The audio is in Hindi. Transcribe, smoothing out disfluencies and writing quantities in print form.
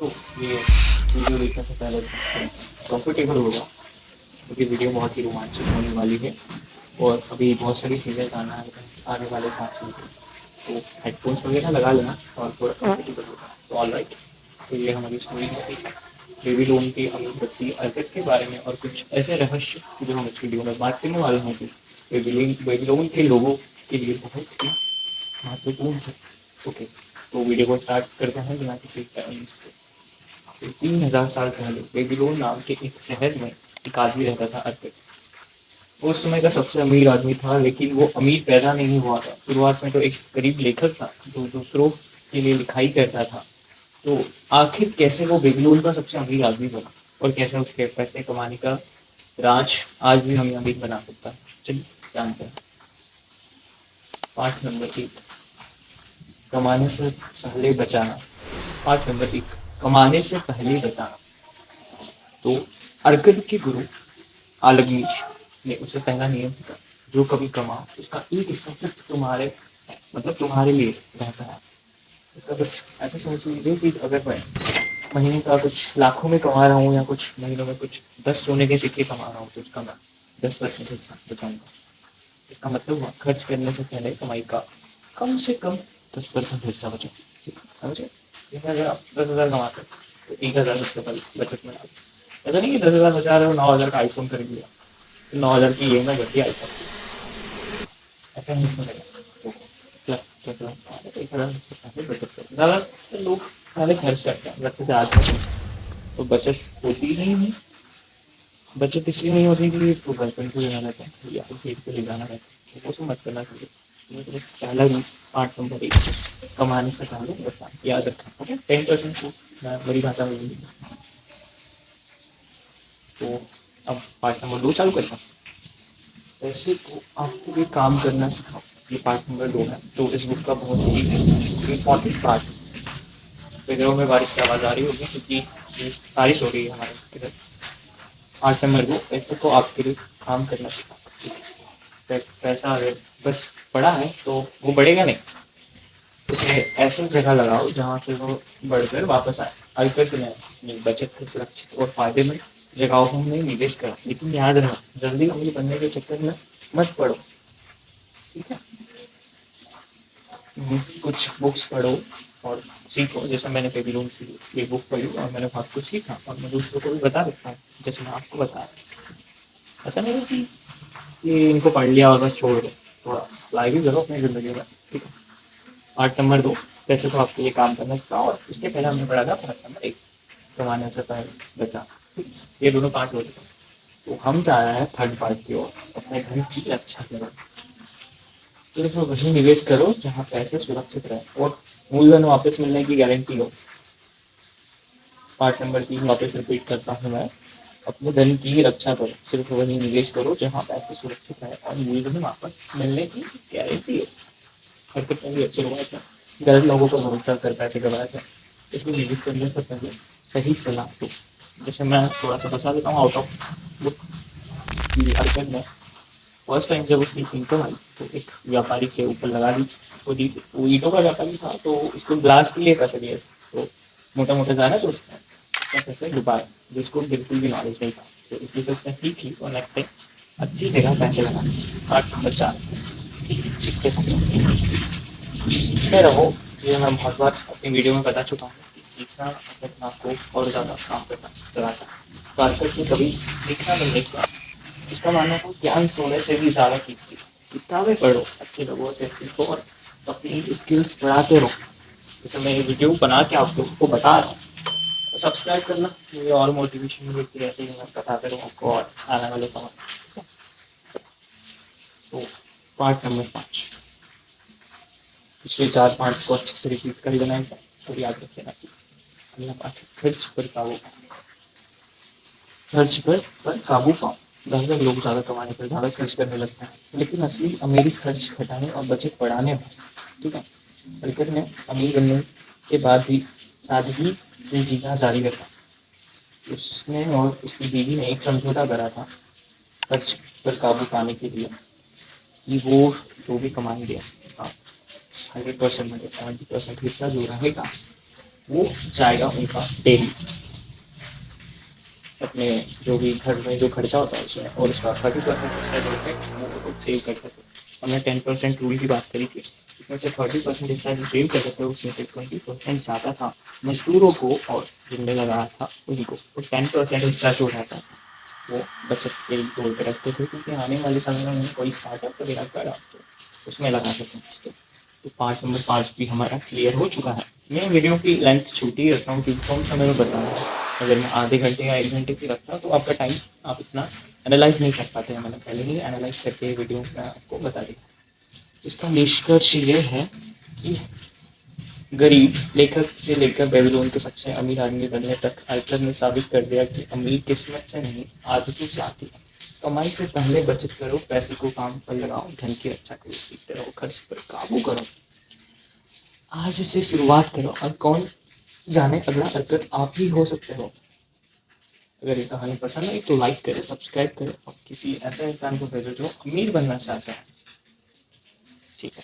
तो ये वीडियो देखने से पहले कंफर्टेबल होगा क्योंकि वीडियो बहुत ही रोमांचक होने वाली है और अभी बहुत सारी चीज़ें जानना है आने वाले 5 मिनट में। तो हेडफोन्स वगैरह लगा लेना और थोड़ा कंफर्टेबल होगा तो ऑल राइट। तो ये हमारी स्टोरी है एक बेबी लोन की अगरबत्ती अर्पित के बारे में और कुछ ऐसे रहस्य जो हम इस वीडियो में बात करने वाले हैं जो बेबी लोन के लोगों के लिए बहुत ही महत्वपूर्ण है। ओके, तो वीडियो को स्टार्ट करते हैं बिना किसी टाइम के। 3000 साल पहले बेबीलोन नाम के एक शहर में एक आदमी रहता था अर्पित। वो उस समय का सबसे अमीर आदमी था, लेकिन वो अमीर पैदा नहीं हुआ था। शुरुआत में तो एक गरीब लेखक था जो दूसरों के लिए लिखाई करता था। तो आखिर कैसे वो बेबीलोन का सबसे अमीर आदमी बना और कैसे उसके पैसे कमाने का राज आज भी हमें अमीर बना सकता है, चलिए जानते हैं। पार्ट नंबर 1, कमाने से पहले बचाना। पार्ट नंबर 1, कमाने से पहले बचाना। तो अर्कद के गुरु आलगमीश ने उसे पहला नियम सिखाया, जो कभी कमाओ उसका एक हिस्सा सिर्फ तुम्हारे मतलब तुम्हारे लिए रहता है। इसका कुछ ऐसा सोच लीजिए कि अगर मैं महीने का कुछ लाखों में कमा रहा हूँ या कुछ महीनों में कुछ 10 सोने के सिक्के कमा रहा हूँ तो उसका मैं 10% हिस्सा बचाऊंगा। इसका मतलब हुआ खर्च करने से पहले कमाई का कम से कम 10% हिस्सा बचाओ। ठीक है, समझे? जैसे अगर आप 10,000 कमाते हो तो 1,000 सबसे पहले बचत में डालो। ऐसा नहीं कि 10,000 बचा रहे हो 9,000 का आईफोन खरीद लिया तो 9,000 की EMI भर दिया आईफोन की, ऐसा नहीं चलेगा। तो मतलब 10,000 कमा रहे तो 1,000 सबसे पहले बचत करो। ज़्यादा तो लोग पहले खर्च करते हैं, लगते थे आज में तो बचत होती ही नहीं। बचत इसलिए नहीं होती कि इसको गर्लफ्रेंड को देना रहता है या फिर पेट पे ले जाना रहता है, तो वो सब मत करना चाहिए। तो पहला रूल, पार्ट नंबर 1, कमाने से पहले बचा याद रखना। ओके, 10% को मैं बड़ी भाषा में बोलूँगी। तो अब पार्ट नंबर 2 चालू करता हूँ। वैसे तो आपको ये काम करना सिखाओ, ये पार्ट नंबर 2 है तो इस बुक का बहुत ही इम्पॉर्टेंट पार्ट है। विदेशों में बारिश की आवाज़ आ रही होगी क्योंकि बारिश हो रही है हमारे इधर। पार्ट नंबर 2, पैसे को आपके लिए काम करना सिखाओ। पैसा अगर बस पड़ा है तो वो बढ़ेगा नहीं, उसे ऐसी जगह लगाओ जहाँ से वो बढ़कर वापस आए। अल्पत में अपनी बचत को सुरक्षित और फायदेमंद जगहों में निवेश करो, लेकिन याद रखो जल्दी अमीर बनने के चक्कर में मत पड़ो। ठीक है? कुछ बुक्स पढ़ो और सीखो, जैसे मैंने बेबीलोन की ये बुक पढ़ी और मैंने बहुत कुछ सीखा और मैं दूसरों को भी बता सकता हूँ जैसे मैं आपको बताया। ऐसा नहीं है कि ये इनको पढ़ लिया और बस छोड़ दो, थोड़ा अप्लाई भी करो अपनी ज़िंदगी में। ठीक है? पार्ट नंबर 2, कैसे तो आपके लिए काम करना सिखाओ और इसके पहले हमने पढ़ा था पार्ट नंबर 1, कमाने से पहले बचा। ये दोनों पार्ट हो चुके हैं, तो हम जा रहे हैं थर्ड पार्ट की ओर, अपने घर की रक्षा करो। सिर्फ वही निवेश करो जहाँ पैसे सुरक्षित रहे और मूलधन वापस मिलने की गारंटी हो। पार्ट नंबर 3 वापस रिपीट करता हूँ मैं, अपने धन की रक्षा करो, सिर्फ वही निवेश करो जहाँ पैसे सुरक्षित रहे और मूलधन वापस मिलने की गारंटी हो। हरकत में भी अच्छी शुरुआत है, गलत लोगों पर भरोसा कर पैसे कमाए थे, इसमें निवेश करने से पहले सही सलाह दो। जैसे मैं थोड़ा सा बता देता हूँ आउट ऑफ बुक की। हरकत में फर्स्ट टाइम जब उसकी इनकम आई तो एक व्यापारी के ऊपर लगा दी, उसको दी। वो ईंटों का व्यापारी था तो उसको ग्लास के लिए पैसे दिए, तो मोटा मोटा जाना तो उसने पैसे डुबाए, जिसको बिल्कुल भी नॉलेज नहीं था। तो इसी से उसने सीख ली और नेक्स्ट टाइम अच्छी जगह पैसे लगा। पार्ट नंबर 4, सीखते रहो। ये मैं बहुत बार अपनी वीडियो में बता चुका हूँ कि सीखना अपने दिमाग को और ज़्यादा काम करना चलाता है। तो आजकल की कभी सीखना नहीं देखता, उसका मानना था ज्ञान सोने से भी ज़्यादा कीमती है। किताबें पढ़ो, अच्छे लोगों से सीखो और अपनी स्किल्स बढ़ाते रहो। जैसे मैं ये वीडियो बना के आप लोगों को बता रहा हूँ, तो सब्सक्राइब करना, मुझे और मोटिवेशन मिलती है ऐसे ही मैं बताते रहूँ आपको और आने वाले समय। तो पार्ट नंबर 5, पिछले 4 पार्ट को अच्छे से रिपीट कर लेना है और याद रख लेना कि अगला पार्ट खर्च पर काबू पाओ। खर्च पर काबू पाओ। ज़्यादातर लोग ज़्यादा कमाने पर ज़्यादा खर्च करने लगते हैं, लेकिन असली अमीरी खर्च घटाने और बचत बढ़ाने में। ठीक है? बल्कि ने अमीर बनने के बाद भी सादगी से जीना जारी रखा। उसने और उसकी बीवी ने एक समझौता करा था खर्च पर काबू पाने के लिए कि वो जो भी कमाएंगे 100% में 70% हिस्सा जो रहेगा वो जाएगा उनका डेली अपने जो भी घर में जो खर्चा होता है उसमें, और उसका 30% हिस्सा जो है वो सेव कर सकते हो। हमने 10% रूल की बात करी थी, उसमें से 30% हिस्सा जो सेव कर सकते हो उसमें से 20% ज़्यादा था मजदूरों को और जिनने लगाया था उन्हीं को, तो 10% हिस्सा जो रहता था वो बचत के लिए तौर पर रखते थे, क्योंकि आने वाले समय में उन्हें कोई स्टार्टअप वगैरह करा तो उसमें लगा सकें। तो पार्ट नंबर 5 भी हमारा क्लियर हो चुका है। मैं वीडियो की लेंथ छोटी ही रखता हूँ क्योंकि कम समय में बताना है। अगर मैं आधे घंटे या 1 घंटे की रखता तो आपका टाइम आप इतना एनालाइज नहीं कर पाते हैं। मैंने पहले ही एनालाइज करके वीडियो में आपको बता दिया। इसका निष्कर्ष ये है कि गरीब लेखक से लेकर बेबीलोन के सबसे अमीर आदमी बनने तक आयकर ने साबित कर दिया कि अमीर किस्मत से नहीं आदतों से आती है। कमाई से पहले बचत करो, पैसे को काम पर लगाओ, धन की रक्षा करो, सीखते रहो, खर्च पर काबू करो, आज से शुरुआत करो और कौन जाने अगला हरकत आप ही हो सकते हो। अगर ये कहानी पसंद आई तो लाइक करें, सब्सक्राइब करें और किसी ऐसे इंसान को भेजो जो अमीर बनना चाहता है। ठीक है।